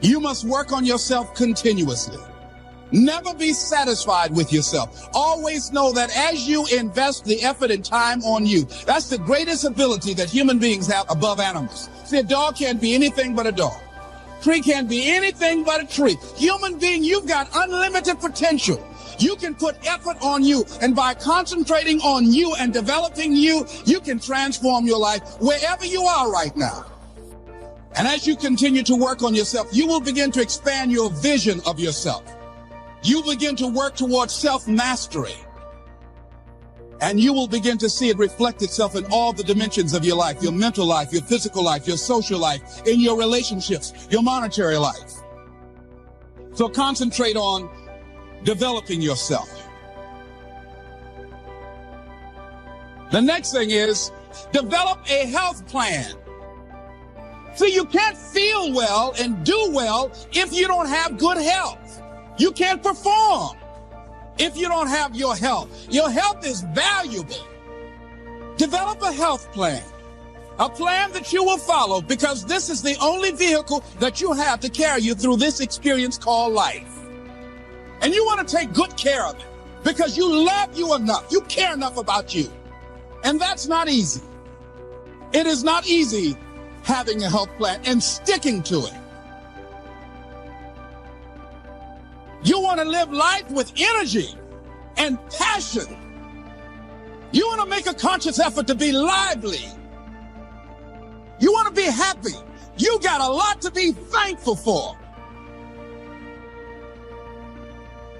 You must work on yourself continuously. Never be satisfied with yourself. Always know that as you invest the effort and time on you, that's the greatest ability that human beings have above animals. See, a dog can't be anything but a dog. Tree can't be anything but a tree. Human being, you've got unlimited potential. You can put effort on you, and by concentrating on you and developing you, you can transform your life wherever you are right now. And as you continue to work on yourself, you will begin to expand your vision of yourself. You begin to work towards self-mastery. And you will begin to see it reflect itself in all the dimensions of your life, your mental life, your physical life, your social life, in your relationships, your monetary life. So concentrate on developing yourself. The next thing is develop a health plan. See, you can't feel well and do well if you don't have good health. You can't perform if you don't have your health. Your health is valuable. Develop a health plan, a plan that you will follow, because this is the only vehicle that you have to carry you through this experience called life. And you want to take good care of it because you love you enough. You care enough about you. And that's not easy. It is not easy having a health plan and sticking to it. You want to live life with energy and passion. You want to make a conscious effort to be lively. You want to be happy. You got a lot to be thankful for.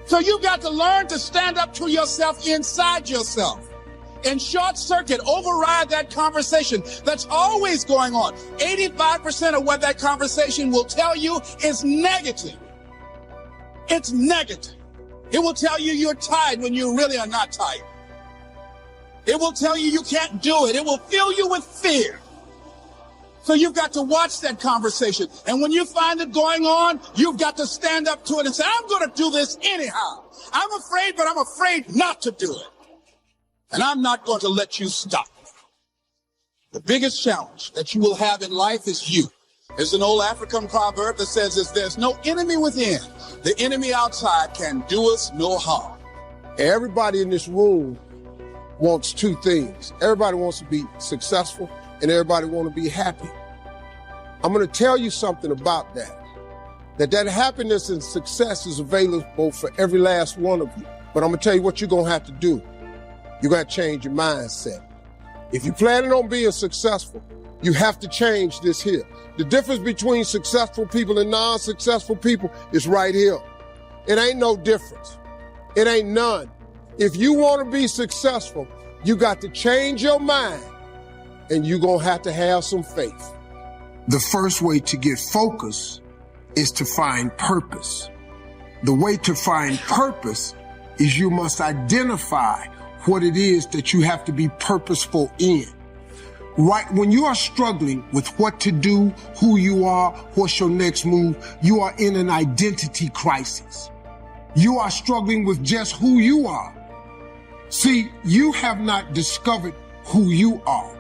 So you've got to learn to stand up to yourself inside yourself and short circuit, override that conversation that's always going on. 85% of what that conversation will tell you is negative. It's negative. It will tell you you're tired when you really are not tired. It will tell you you can't do it. It will fill you with fear. So you've got to watch that conversation. And when you find it going on, you've got to stand up to it and say, I'm going to do this anyhow. I'm afraid, but I'm afraid not to do it. And I'm not going to let you stop. The biggest challenge that you will have in life is you. There's an old African proverb that says, if there's no enemy within, the enemy outside can do us no harm. Everybody in this room wants two things. Everybody wants to be successful and everybody wants to be happy. I'm going to tell you something about that happiness and success is available for every last one of you. But I'm going to tell you what you're going to have to do. You got to change your mindset. If you're planning on being successful, you have to change this here. The difference between successful people and non-successful people is right here. It ain't no difference. It ain't none. If you want to be successful, you got to change your mind, and you're going to have some faith. The first way to get focus is to find purpose. The way to find purpose is you must identify what it is that you have to be purposeful in. Right when you are struggling with what to do, who you are, what's your next move, you are in an identity crisis. You are struggling with just who you are. See, you have not discovered who you are.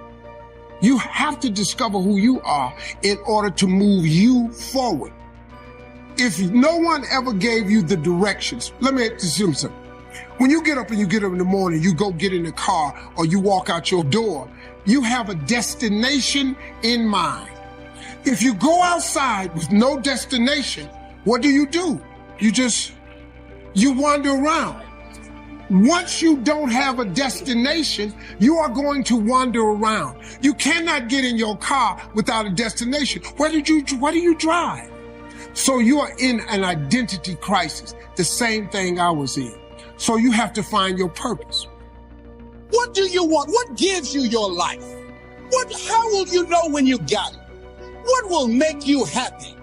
You have to discover who you are in order to move you forward. If no one ever gave you the directions, let me just do something. When you get up in the morning, you go get in the car or you walk out your door, you have a destination in mind. If you go outside with no destination, what do? You wander around. Once you don't have a destination, you are going to wander around. You cannot get in your car without a destination. Where do you drive? So you are in an identity crisis, the same thing I was in. So you have to find your purpose. What do you want? What gives you your life? How will you know when you got it? What will make you happy?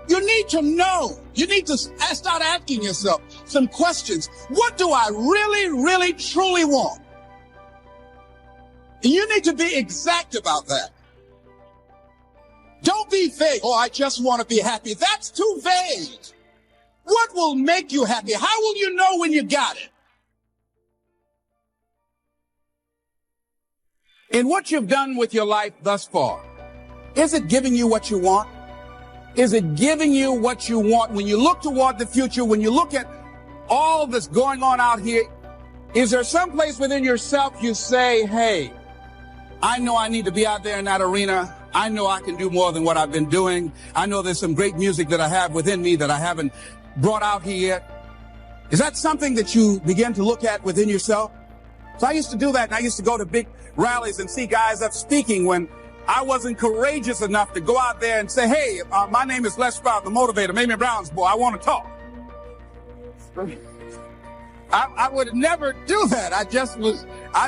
You need to know. You need to start asking yourself some questions. What do I really, really, truly want? And you need to be exact about that. Don't be vague. Oh, I just want to be happy. That's too vague. What will make you happy? How will you know when you got it? In what you've done with your life thus far, is it giving you what you want? Is it giving you what you want? When you look toward the future, when you look at all that's going on out here, is there some place within yourself you say, hey, I know I need to be out there in that arena. I know I can do more than what I've been doing. I know there's some great music that I have within me that I haven't brought out here yet. Is that something that you begin to look at within yourself? So I used to do that, and I used to go to big rallies and see guys up speaking when I wasn't courageous enough to go out there and say, hey, my name is Les Sprout, the motivator, Mamie Brown's boy. I want to talk. I would never do that. I'd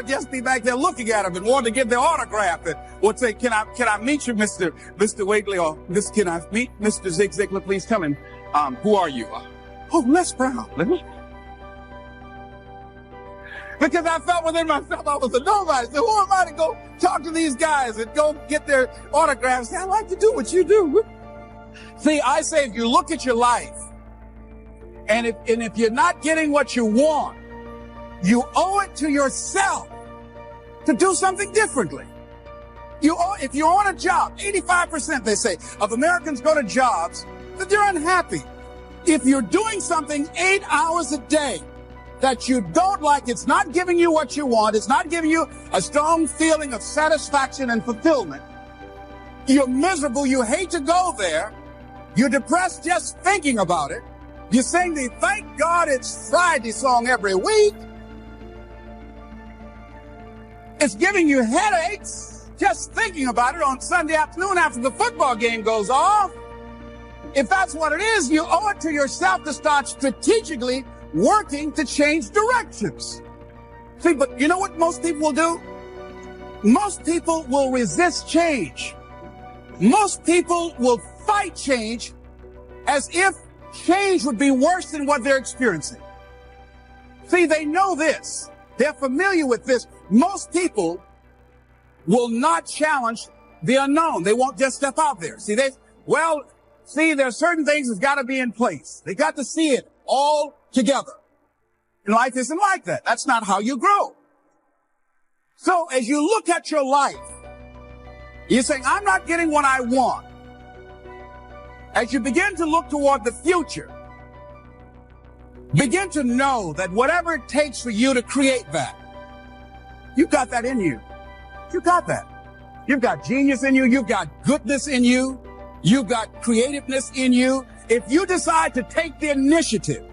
just be back there looking at them and wanting to get their autograph and would say, can I meet you, Mr. Wiggly, or can I meet Mr. Zig Ziglar? Please tell him, who are you? Oh, Les Brown. Because I felt within myself I was a nobody. So who am I to go talk to these guys and go get their autographs? I like to do what you do. See, I say if you look at your life, and if you're not getting what you want, you owe it to yourself to do something differently. If you're on a job, 85%, they say, of Americans go to jobs that they're unhappy. If you're doing something 8 hours a day that you don't like, it's not giving you what you want, it's not giving you a strong feeling of satisfaction and fulfillment, you're miserable, you hate to go there, you're depressed just thinking about it, you sing the Thank God It's Friday song every week. It's giving you headaches just thinking about it on Sunday afternoon after the football game goes off. If that's what it is, you owe it to yourself to start strategically working to change directions. See, but you know what most people will do? Most people will resist change. Most people will fight change as if change would be worse than what they're experiencing. See, they know this. They're familiar with this. Most people will not challenge the unknown. They won't just step out there. See, there are certain things that's got to be in place. They got to see it all together. And life isn't like that. That's not how you grow. So as you look at your life, you're saying, I'm not getting what I want. As you begin to look toward the future, begin to know that whatever it takes for you to create that, you've got that in you. You got that. You've got genius in you. You've got goodness in you. You've got creativeness in you. If you decide to take the initiative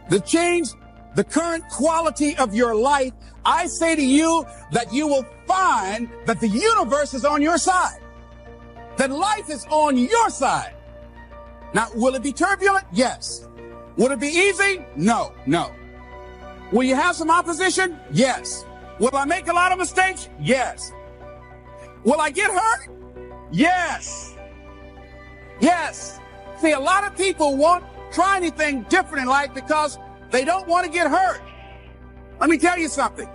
to change the current quality of your life, I say to you that you will find that the universe is on your side, that life is on your side. Now, will it be turbulent? Yes. Will it be easy? No. Will you have some opposition? Yes. Will I make a lot of mistakes? Yes. Will I get hurt? Yes. See, a lot of people won't try anything different in life because they don't want to get hurt. Let me tell you something.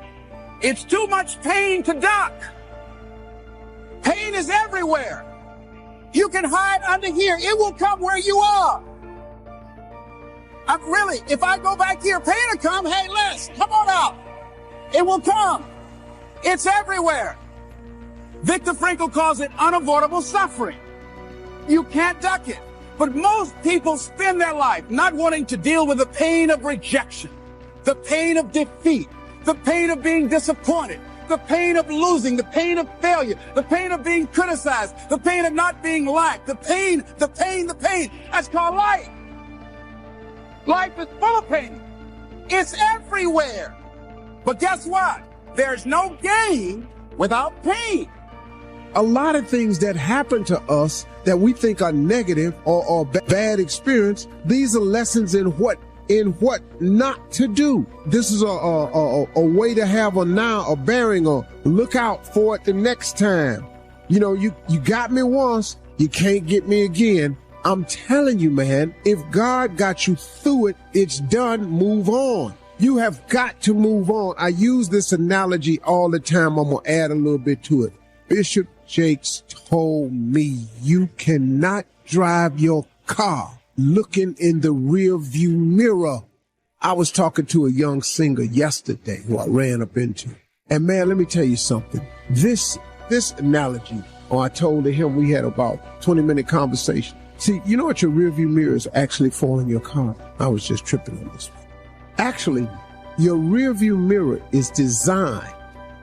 It's too much pain to duck. Pain is everywhere. You can hide under here. It will come where you are. If I go back here, pain will come. Hey, Les, come on out. It will come. It's everywhere. Viktor Frankl calls it unavoidable suffering. You can't duck it. But most people spend their life not wanting to deal with the pain of rejection, the pain of defeat, the pain of being disappointed, the pain of losing, the pain of failure, the pain of being criticized, the pain of not being liked, the pain. That's called life. Life is full of pain. It's everywhere. But guess what? There's no gain without pain. A lot of things that happen to us that we think are negative or bad experience, these are lessons in what not to do. This is a way to have a bearing or look out for it the next time. You know, you got me once, you can't get me again. I'm telling you, man, if God got you through it, it's done. Move on. You have got to move on. I use this analogy all the time. I'm going to add a little bit to it. Bishop Jakes told me you cannot drive your car looking in the rear view mirror. I was talking to a young singer yesterday who I ran up into. And man, let me tell you something. This analogy, I told him we had about 20-minute conversation. See, you know what your rearview mirror is actually for in your car? I was just tripping on this one. Actually, your rearview mirror is designed,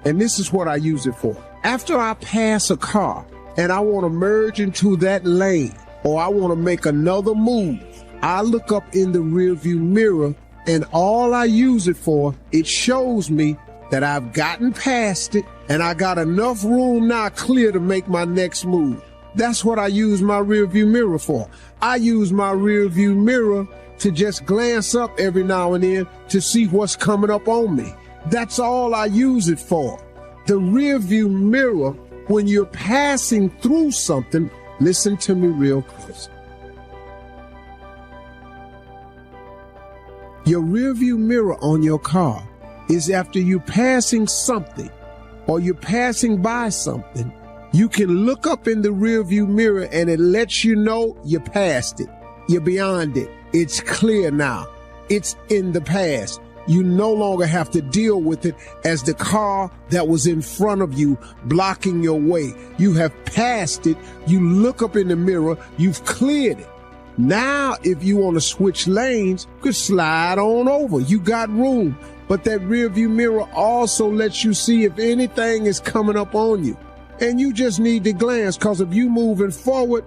and this is what I use it for. After I pass a car and I want to merge into that lane or I want to make another move, I look up in the rearview mirror, and all I use it for, it shows me that I've gotten past it and I got enough room now clear to make my next move. That's what I use my rearview mirror for. I use my rearview mirror to just glance up every now and then to see what's coming up on me. That's all I use it for. The rearview mirror, when you're passing through something, listen to me real close. Your rearview mirror on your car is after you're passing something or you're passing by something, you can look up in the rearview mirror and it lets you know you're past it. You're beyond it. It's clear now. It's in the past. You no longer have to deal with it as the car that was in front of you blocking your way. You have passed it. You look up in the mirror. You've cleared it. Now, if you want to switch lanes, you could slide on over. You got room. But that rearview mirror also lets you see if anything is coming up on you. And you just need to glance, because if you moving forward,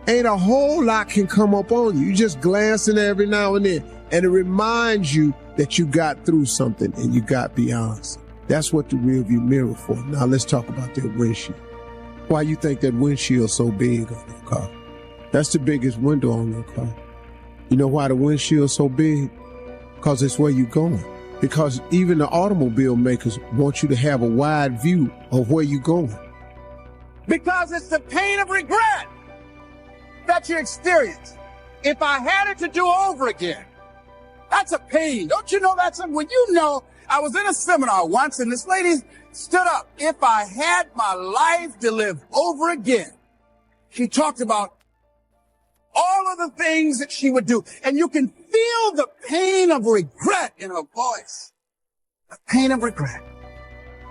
ain't a whole lot can come up on you. You just glancing every now and then. And it reminds you that you got through something and you got beyond something. That's what the rearview mirror for. Now let's talk about that windshield. Why you think that windshield's so big on your car? That's the biggest window on your car. You know why the windshield's so big? Because it's where you're going. Because even the automobile makers want you to have a wide view of where you're going. Because it's the pain of regret that you experience. If I had it to do over again, that's a pain. Don't you know that's when you know, I was in a seminar once and this lady stood up. If I had my life to live over again, she talked about all of the things that she would do. And you can feel the pain of regret in her voice. The pain of regret.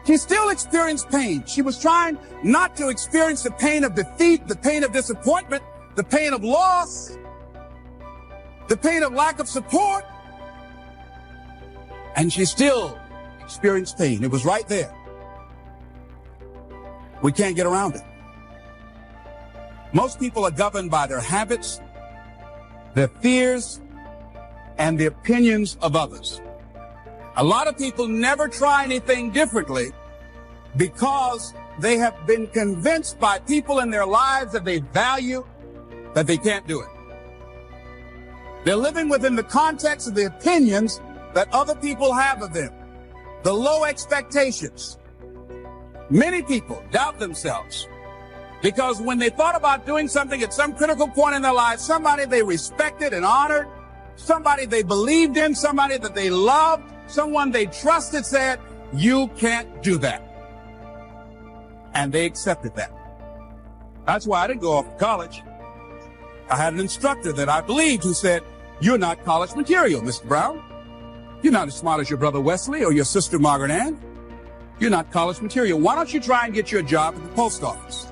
She still experienced pain. She was trying not to experience the pain of defeat, the pain of disappointment, the pain of loss, the pain of lack of support. And she still experienced pain. It was right there. We can't get around it. Most people are governed by their habits, their fears, and the opinions of others. A lot of people never try anything differently because they have been convinced by people in their lives that they value that they can't do it. They're living within the context of the opinions that other people have of them, the low expectations. Many people doubt themselves because when they thought about doing something at some critical point in their life, somebody they respected and honored, somebody they believed in, somebody that they loved, someone they trusted said, you can't do that. And they accepted that. That's why I didn't go off to college. I had an instructor that I believed who said, you're not college material, Mr. Brown. You're not as smart as your brother Wesley or your sister Margaret Ann. You're not college material. Why don't you try and get your job at the post office?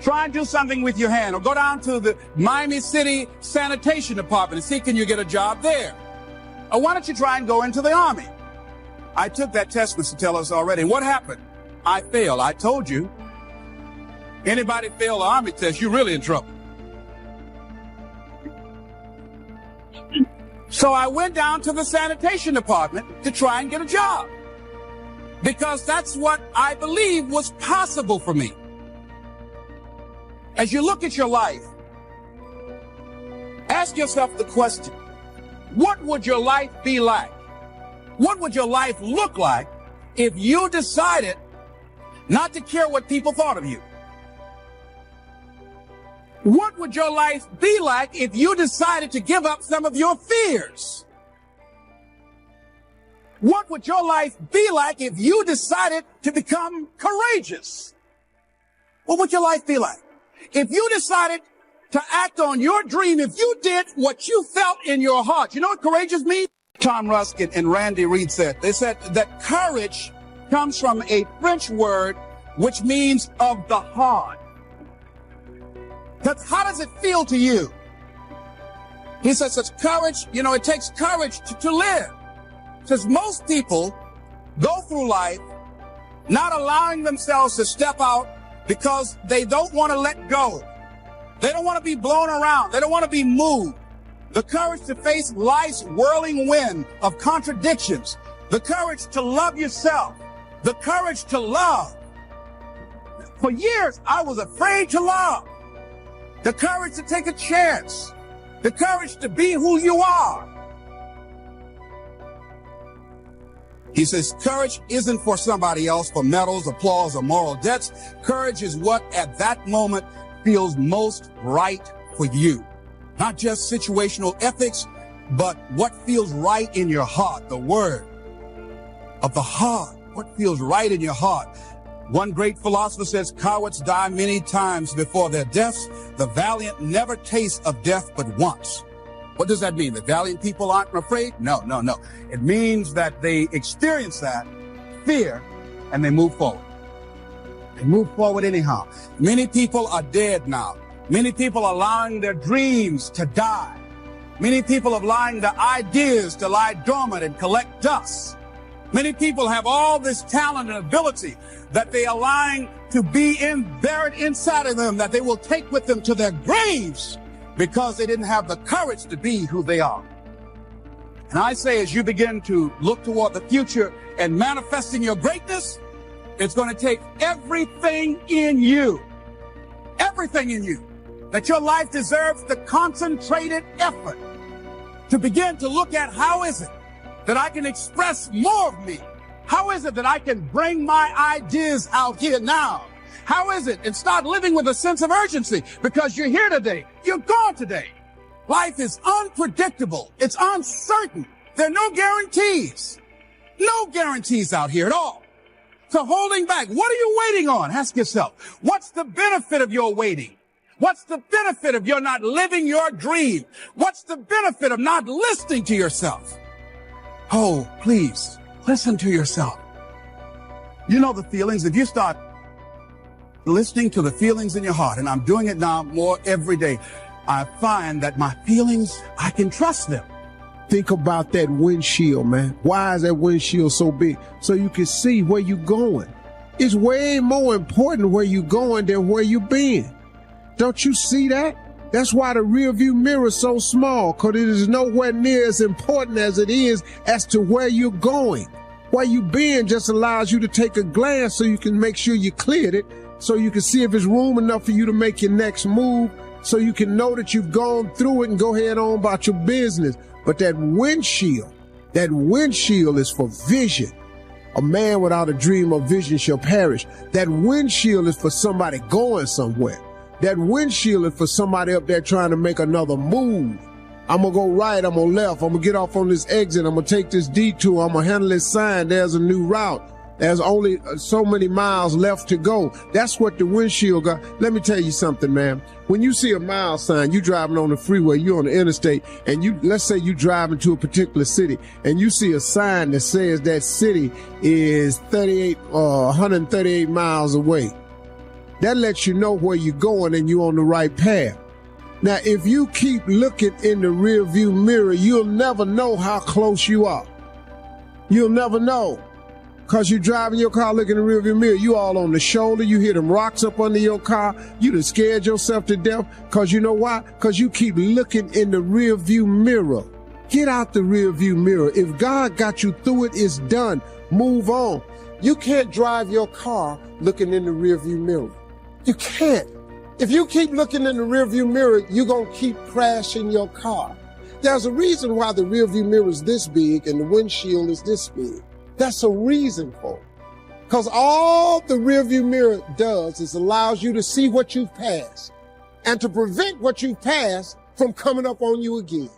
Try and do something with your hand, or go down to the Miami City Sanitation Department and see can you get a job there. Or why don't you try and go into the Army? I took that test, Mr. Tellers, already. And what happened? I failed. I told you. Anybody fail the Army test, you're really in trouble. So I went down to the sanitation department to try and get a job, because that's what I believe was possible for me. As you look at your life, ask yourself the question, what would your life be like? What would your life look like if you decided not to care what people thought of you? What would your life be like if you decided to give up some of your fears? What would your life be like if you decided to become courageous? What would your life be like? If you decided to act on your dream, if you did what you felt in your heart. You know what courageous means? Tom Rusk and Randy Reed said, they said that courage comes from a French word which means of the heart. How does it feel to you? He says it's courage. You know, it takes courage to live. He says most people go through life not allowing themselves to step out because they don't want to let go. They don't want to be blown around. They don't want to be moved. The courage to face life's whirling wind of contradictions. The courage to love yourself. The courage to love. For years, I was afraid to love. The courage to take a chance. The courage to be who you are. He says courage isn't for somebody else, for medals, applause, or moral debts. Courage is what at that moment feels most right for you. Not just situational ethics, but what feels right in your heart, the word of the heart, what feels right in your heart. One great philosopher says, cowards die many times before their deaths. The valiant never taste of death but once. What does that mean? The valiant people aren't afraid? No. It means that they experience that fear and they move forward. They move forward anyhow. Many people are dead now. Many people are allowing their dreams to die. Many people are allowing their ideas to lie dormant and collect dust. Many people have all this talent and ability that they are allowing to be buried inside of them, that they will take with them to their graves because they didn't have the courage to be who they are. And I say, as you begin to look toward the future and manifesting your greatness, it's going to take everything in you, that your life deserves the concentrated effort to begin to look at how is it that I can express more of me? How is it that I can bring my ideas out here now? How is it? And start living with a sense of urgency, because you're here today. You're gone today. Life is unpredictable. It's uncertain. There are no guarantees. No guarantees out here at all. So holding back, what are you waiting on? Ask yourself, what's the benefit of your waiting? What's the benefit of your not living your dream? What's the benefit of not listening to yourself? Oh, please, listen to yourself. You know the feelings. If you start listening to the feelings in your heart, and I'm doing it now more every day, I find that my feelings, I can trust them. Think about that windshield, man. Why is that windshield so big? So you can see where you're going. It's way more important where you're going than where you've been. Don't you see that? That's why the rear view mirror is so small, because it is nowhere near as important as it is as to where you're going. Where you've been just allows you to take a glance so you can make sure you cleared it, so you can see if it's room enough for you to make your next move, so you can know that you've gone through it and go ahead on about your business. But that windshield is for vision. A man without a dream or vision shall perish. That windshield is for somebody going somewhere. That windshield is for somebody up there trying to make another move. I'm going to go right, I'm going to left, I'm going to get off on this exit, I'm going to take this detour, I'm going to handle this sign, there's a new route. There's only so many miles left to go. That's what the windshield got. Let me tell you something, man. When you see a mile sign, you driving on the freeway, you're on the interstate, and let's say you driving to a particular city, and you see a sign that says that city is 138 miles away. That lets you know where you're going and you're on the right path. Now, if you keep looking in the rear view mirror, you'll never know how close you are. You'll never know. Because you're driving your car, looking in the rear view mirror, you all on the shoulder, you hear them rocks up under your car, you done scared yourself to death. Because you know why? Because you keep looking in the rear view mirror. Get out the rear view mirror. If God got you through it, it's done. Move on. You can't drive your car looking in the rear view mirror. You can't. If you keep looking in the rearview mirror, you're going to keep crashing your car. There's a reason why the rearview mirror is this big and the windshield is this big. That's a reason for it. Because all the rearview mirror does is allows you to see what you've passed and to prevent what you've passed from coming up on you again.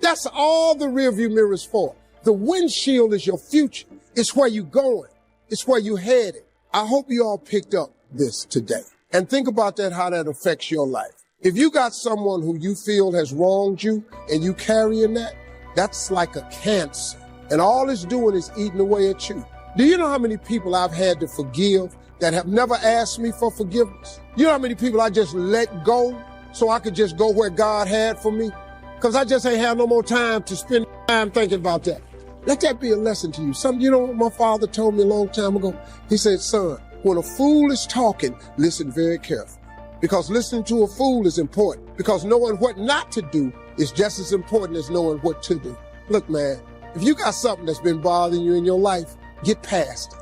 That's all the rearview mirror is for. The windshield is your future. It's where you're going. It's where you're headed. I hope you all picked up this today. And think about that, how that affects your life. If you got someone who you feel has wronged you and you carrying that, that's like a cancer. And all it's doing is eating away at you. Do you know how many people I've had to forgive that have never asked me for forgiveness? You know how many people I just let go so I could just go where God had for me? Because I just ain't have no more time to spend time thinking about that. Let that be a lesson to you. You know what my father told me a long time ago? He said, son, when a fool is talking, listen very carefully. Because listening to a fool is important. Because knowing what not to do is just as important as knowing what to do. Look, man, if you got something that's been bothering you in your life, get past it.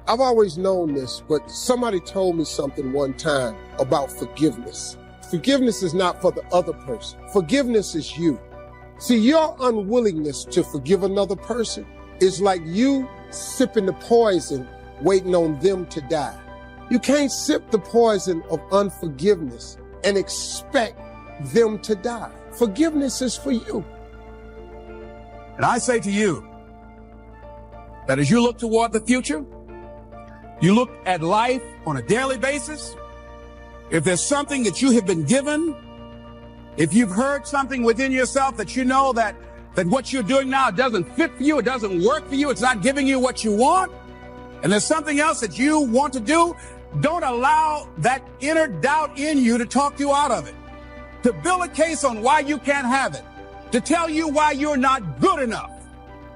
I've always known this, but somebody told me something one time about forgiveness. Forgiveness is not for the other person. Forgiveness is you. See, your unwillingness to forgive another person is like you sipping the poison, waiting on them to die. You can't sip the poison of unforgiveness and expect them to die. Forgiveness is for you. And I say to you that as you look toward the future, you look at life on a daily basis, if there's something that you have been given, if you've heard something within yourself that you know that what you're doing now doesn't fit for you, it doesn't work for you, it's not giving you what you want, and there's something else that you want to do, don't allow that inner doubt in you to talk you out of it, to build a case on why you can't have it, to tell you why you're not good enough.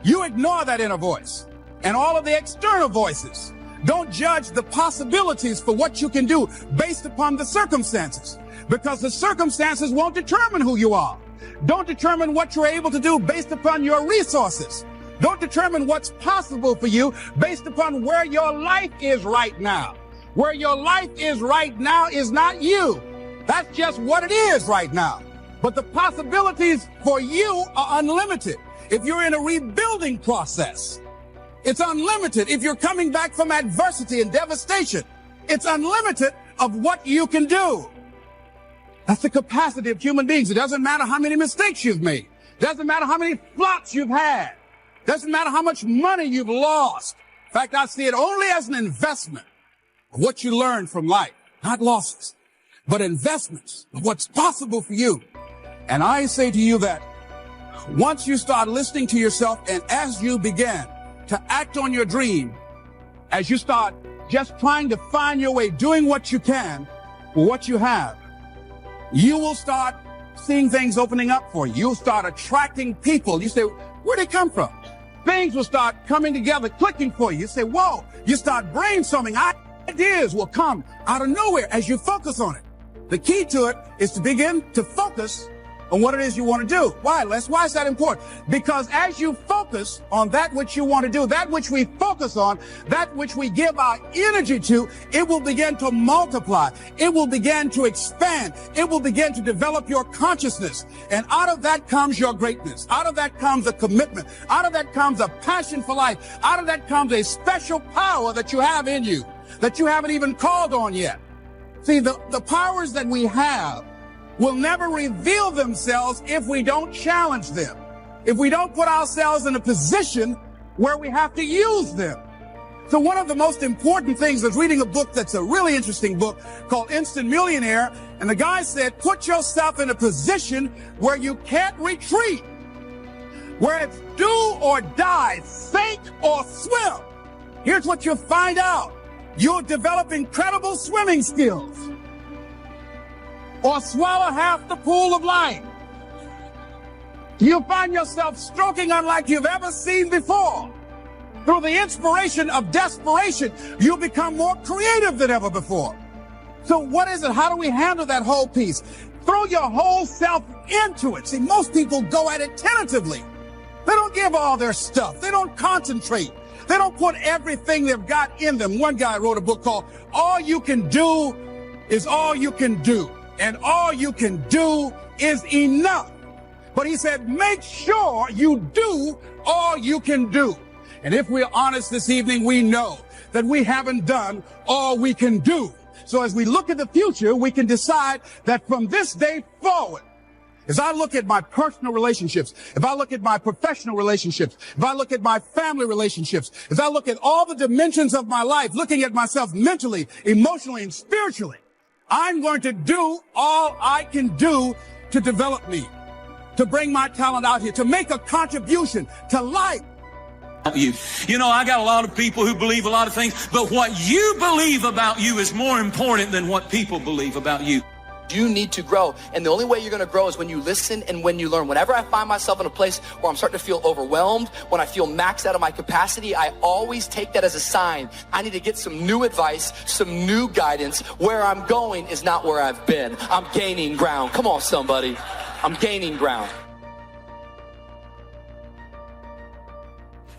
You ignore that inner voice and all of the external voices. Don't judge the possibilities for what you can do based upon the circumstances, because the circumstances won't determine who you are. Don't determine what you're able to do based upon your resources. Don't determine what's possible for you based upon where your life is right now. Where your life is right now is not you. That's just what it is right now. But the possibilities for you are unlimited. If you're in a rebuilding process, it's unlimited. If you're coming back from adversity and devastation, it's unlimited of what you can do. That's the capacity of human beings. It doesn't matter how many mistakes you've made. It doesn't matter how many flops you've had. It doesn't matter how much money you've lost. In fact, I see it only as an investment of what you learn from life, not losses, but investments of what's possible for you. And I say to you that once you start listening to yourself, and as you begin to act on your dream, as you start just trying to find your way, doing what you can with what you have, you will start seeing things opening up for you. You'll start attracting people. You say, where'd they come from? Things will start coming together, clicking for you. You say, whoa. You start brainstorming. Ideas will come out of nowhere as you focus on it. The key to it is to begin to focus on what it is you want to do. Why, Les? Why is that important? Because as you focus on that which you want to do, that which we focus on, that which we give our energy to, it will begin to multiply. It will begin to expand. It will begin to develop your consciousness. And out of that comes your greatness. Out of that comes a commitment. Out of that comes a passion for life. Out of that comes a special power that you have in you that you haven't even called on yet. See, the powers that we have will never reveal themselves if we don't challenge them, if we don't put ourselves in a position where we have to use them. So one of the most important things is reading a book that's a really interesting book called Instant Millionaire. And the guy said, put yourself in a position where you can't retreat, where it's do or die, sink or swim. Here's what you'll find out. You'll develop incredible swimming skills, or swallow half the pool of life. You'll find yourself stroking unlike you've ever seen before. Through the inspiration of desperation, you'll become more creative than ever before. So what is it? How do we handle that whole piece? Throw your whole self into it. See, most people go at it tentatively. They don't give all their stuff. They don't concentrate. They don't put everything they've got in them. One guy wrote a book called All You Can Do Is All You Can Do. And all you can do is enough. But he said, make sure you do all you can do. And if we're honest this evening, we know that we haven't done all we can do. So as we look at the future, we can decide that from this day forward, as I look at my personal relationships, if I look at my professional relationships, if I look at my family relationships, as I look at all the dimensions of my life, looking at myself mentally, emotionally, and spiritually, I'm going to do all I can do to develop me, to bring my talent out here, to make a contribution to life. You know, I got a lot of people who believe a lot of things, but what you believe about you is more important than what people believe about you. You need to grow, and the only way you're going to grow is when you listen and when you learn. Whenever I find myself in a place where I'm starting to feel overwhelmed, when I feel maxed out of my capacity, I always take that as a sign. I need to get some new advice, some new guidance. Where I'm going is not where I've been. I'm gaining ground. Come on, somebody. I'm gaining ground.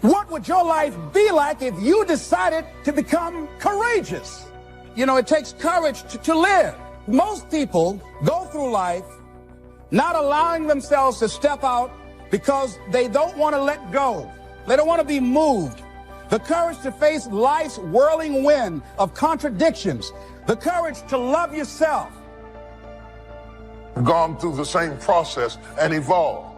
What would your life be like if you decided to become courageous? You know, it takes courage to live. Most people go through life not allowing themselves to step out because they don't want to let go. They don't want to be moved. The courage to face life's whirling wind of contradictions. The courage to love yourself. Gone through the same process and evolved.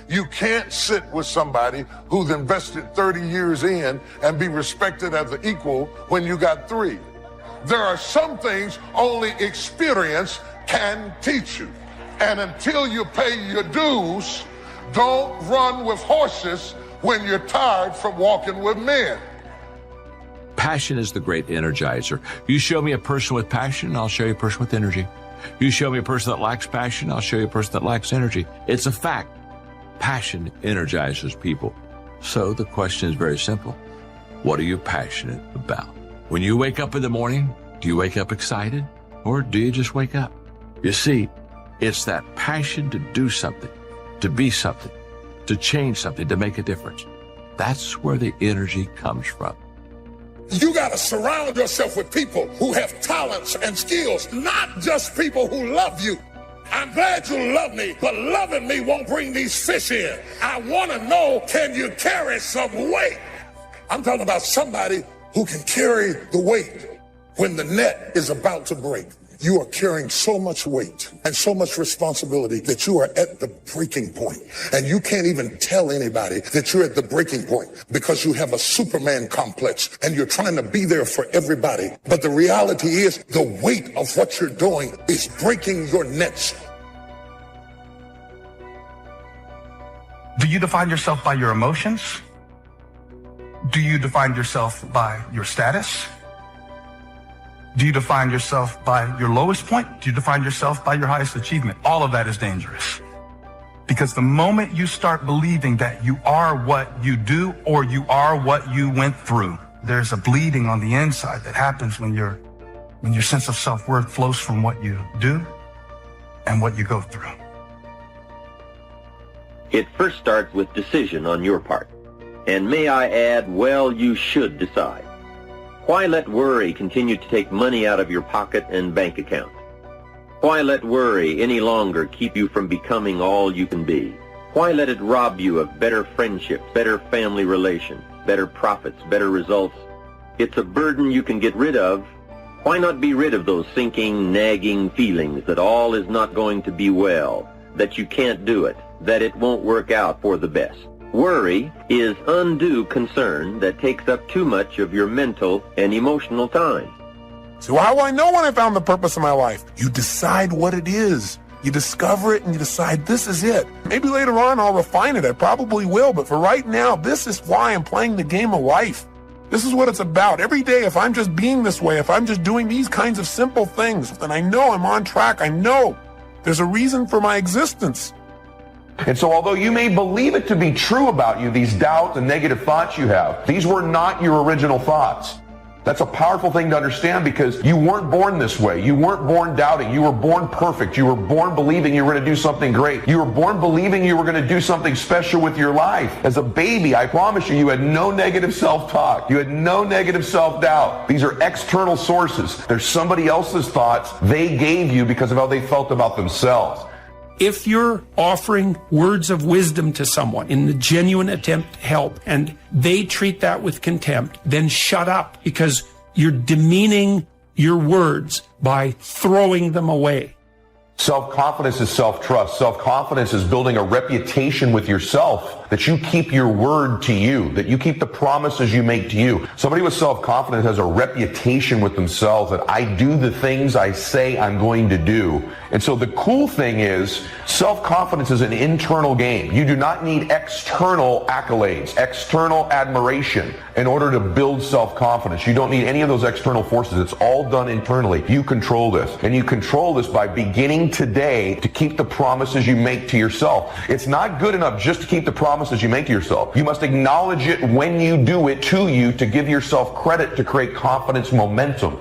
You can't sit with somebody who's invested 30 years in and be respected as an equal when you got 3. There are some things only experience can teach you. And until you pay your dues, don't run with horses when you're tired from walking with men. Passion is the great energizer. You show me a person with passion, I'll show you a person with energy. You show me a person that lacks passion, I'll show you a person that lacks energy. It's a fact. Passion energizes people. So the question is very simple. What are you passionate about? When you wake up in the morning, do you wake up excited or do you just wake up? You see, it's that passion to do something, to be something, to change something, to make a difference. That's where the energy comes from. You got to surround yourself with people who have talents and skills, not just people who love you. I'm glad you love me, but loving me won't bring these fish in. I want to know, can you carry some weight? I'm talking about somebody who can carry the weight when the net is about to break. You are carrying so much weight and so much responsibility that you are at the breaking point. And you can't even tell anybody that you're at the breaking point because you have a Superman complex and you're trying to be there for everybody. But the reality is the weight of what you're doing is breaking your nets. Do you define yourself by your emotions? Do you define yourself by your status? Do you define yourself by your lowest point? Do you define yourself by your highest achievement? All of that is dangerous. Because the moment you start believing that you are what you do or you are what you went through, there's a bleeding on the inside that happens when your sense of self-worth flows from what you do and what you go through. It first starts with decision on your part. And may I add, well, you should decide. Why let worry continue to take money out of your pocket and bank account? Why let worry any longer keep you from becoming all you can be? Why let it rob you of better friendships, better family relations, better profits, better results? It's a burden you can get rid of. Why not be rid of those sinking, nagging feelings that all is not going to be well, that you can't do it, that it won't work out for the best? Worry is undue concern that takes up too much of your mental and emotional time. So how will I know when I found the purpose of my life? You decide what it is. You discover it and you decide this is it. Maybe later on I'll refine it. I probably will. But for right now, this is why I'm playing the game of life. This is what it's about. Every day, if I'm just being this way, if I'm just doing these kinds of simple things, then I know I'm on track. I know there's a reason for my existence. And so although you may believe it to be true about you, these doubts and negative thoughts you have, these were not your original thoughts. That's a powerful thing to understand because you weren't born this way. You weren't born doubting. You were born perfect. You were born believing you were going to do something great. You were born believing you were going to do something special with your life. As a baby, I promise you, you had no negative self-talk. You had no negative self-doubt. These are external sources. There's somebody else's thoughts they gave you because of how they felt about themselves. If you're offering words of wisdom to someone in the genuine attempt to help and they treat that with contempt, then shut up because you're demeaning your words by throwing them away. Self-confidence is self-trust. Self-confidence is building a reputation with yourself that you keep your word to you, that you keep the promises you make to you. Somebody with self-confidence has a reputation with themselves that I do the things I say I'm going to do. And so the cool thing is, self-confidence is an internal game. You do not need external accolades, external admiration in order to build self-confidence. You don't need any of those external forces. It's all done internally. You control this. And you control this by beginning today to keep the promises you make to yourself. It's not good enough just to keep the promises you make to yourself. You must acknowledge it when you do it to you to give yourself credit to create confidence momentum.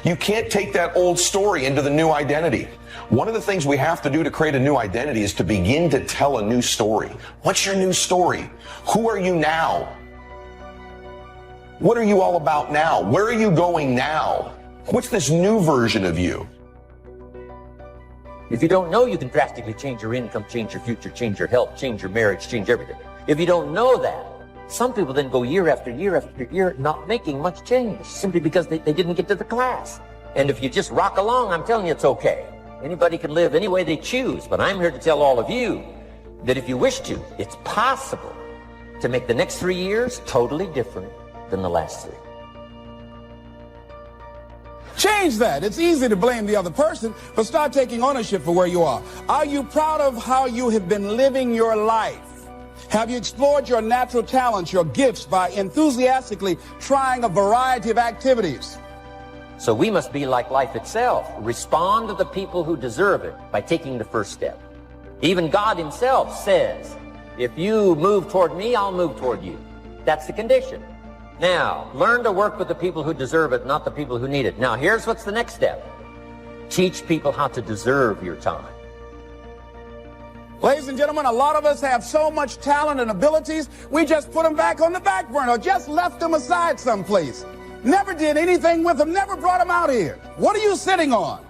You can't take that old story into the new identity. One of the things we have to do to create a new identity is to begin to tell a new story. What's your new story? Who are you now? What are you all about now? Where are you going now? What's this new version of you? If you don't know, you can drastically change your income, change your future, change your health, change your marriage, change everything. If you don't know that, some people then go year after year after year not making much change simply because they didn't get to the class. And if you just rock along, I'm telling you it's okay. Anybody can live any way they choose, but I'm here to tell all of you that if you wish to, it's possible to make the next 3 years totally different than the last 3. Change that. It's easy to blame the other person, but start taking ownership for where you are. Are you proud of how you have been living your life? Have you explored your natural talents, your gifts, by enthusiastically trying a variety of activities? So we must be like life itself. Respond to the people who deserve it by taking the first step. Even God himself says, if you move toward me, I'll move toward you. That's the condition. Now, learn to work with the people who deserve it, not the people who need it. Now, here's what's the next step. Teach people how to deserve your time. Ladies and gentlemen, a lot of us have so much talent and abilities, we just put them back on the back burner, or just left them aside someplace. Never did anything with them, never brought them out here. What are you sitting on?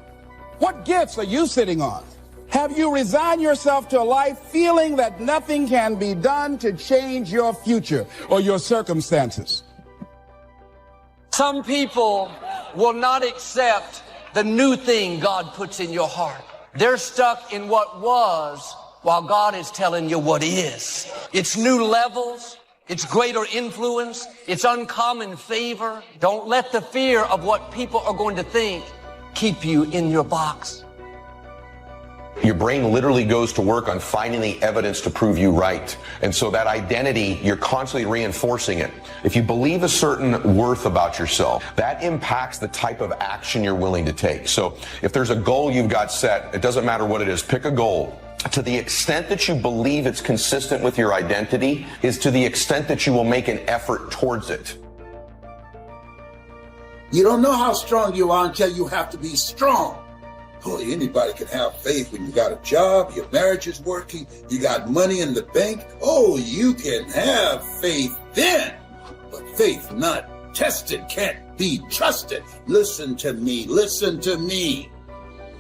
What gifts are you sitting on? Have you resigned yourself to a life feeling that nothing can be done to change your future or your circumstances? Some people will not accept the new thing God puts in your heart. They're stuck in what was while God is telling you what is. It's new levels. It's greater influence. It's uncommon favor. Don't let the fear of what people are going to think keep you in your box. Your brain literally goes to work on finding the evidence to prove you right. And so that identity, you're constantly reinforcing it. If you believe a certain worth about yourself, that impacts the type of action you're willing to take. So if there's a goal you've got set, it doesn't matter what it is, pick a goal. To the extent that you believe it's consistent with your identity is to the extent that you will make an effort towards it. You don't know how strong you are until you have to be strong. Oh, anybody can have faith when you got a job, your marriage is working, you got money in the bank. Oh, you can have faith then. But faith not tested can't be trusted. Listen to me. Listen to me.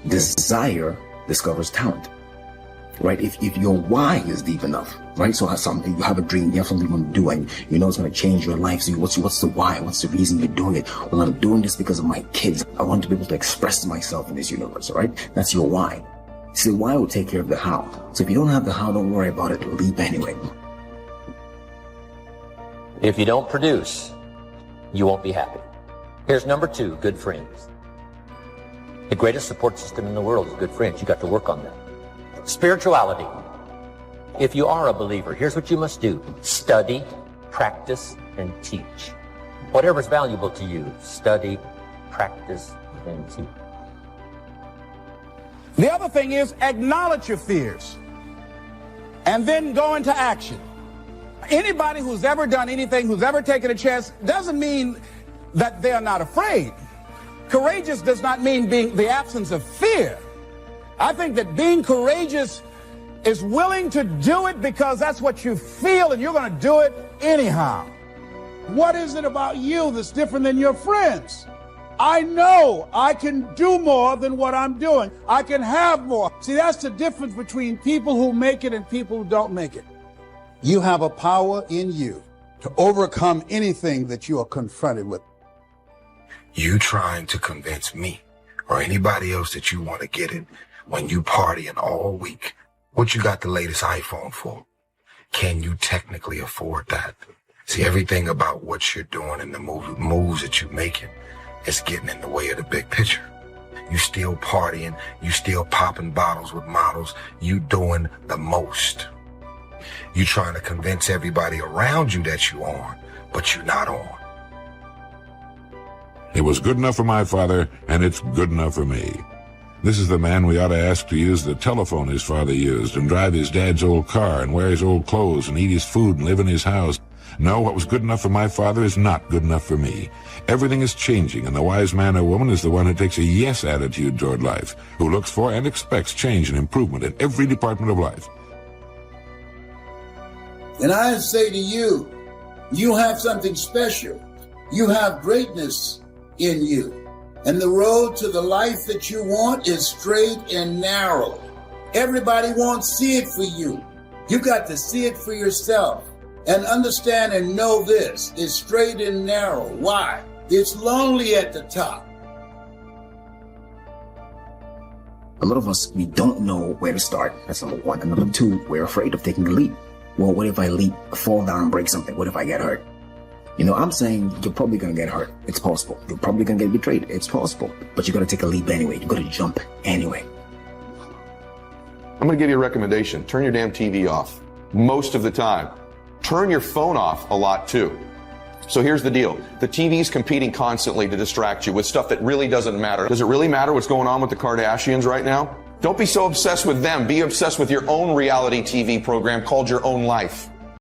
Desire discovers talent, right? If your why is deep enough, right? So something, you have a dream, you have something you want to do, and you know it's going to change your life. So what's the why? What's the reason you're doing it? Well, I'm doing this because of my kids. I want to be able to express myself in this universe, all right? That's your why. See, the why will take care of the how. So if you don't have the how, don't worry about it. Leap anyway. If you don't produce, you won't be happy. Here's number 2, good friends. The greatest support system in the world is good friends. You got to work on that. Spirituality. If you are a believer, here's what you must do. Study, practice, and teach. Whatever's valuable to you, study, practice, and teach. The other thing is acknowledge your fears and then go into action. Anybody who's ever done anything, who's ever taken a chance, doesn't mean that they're not afraid. Courageous does not mean being the absence of fear. I think that being courageous is willing to do it because that's what you feel and you're going to do it anyhow. What is it about you that's different than your friends? I know I can do more than what I'm doing. I can have more. See, that's the difference between people who make it and people who don't make it. You have a power in you to overcome anything that you are confronted with. You trying to convince me or anybody else that you want to get it when you partying all week. What you got the latest iPhone for? can you technically afford that? See, everything about what you're doing and the moves that you're making is getting in the way of the big picture. You still partying, you still popping bottles with models, you doing the most. You trying to convince everybody around you that you on, but you're not on. It was good enough for my father, and it's good enough for me. This is the man we ought to ask to use the telephone his father used, and drive his dad's old car, and wear his old clothes, and eat his food, and live in his house. No, what was good enough for my father is not good enough for me. Everything is changing, and the wise man or woman is the one who takes a yes attitude toward life, who looks for and expects change and improvement in every department of life. And I say to you, you have something special. You have greatness in you. And the road to the life that you want is straight and narrow. Everybody won't see it for you. You got to see it for yourself. And understand and know this, it's straight and narrow. Why? It's lonely at the top. A lot of us, we don't know where to start. That's number one. And number two, we're afraid of taking the leap. Well, what if I leap, fall down, break something? What if I get hurt? You know, I'm saying you're probably going to get hurt. It's possible. You're probably going to get betrayed. It's possible. But you got to take a leap anyway. You got to jump anyway. I'm going to give you a recommendation. Turn your damn TV off. Most of the time. Turn your phone off a lot too. So here's the deal. The TV's competing constantly to distract you with stuff that really doesn't matter. Does it really matter what's going on with the Kardashians right now? Don't be so obsessed with them. Be obsessed with your own reality TV program called Your Own Life.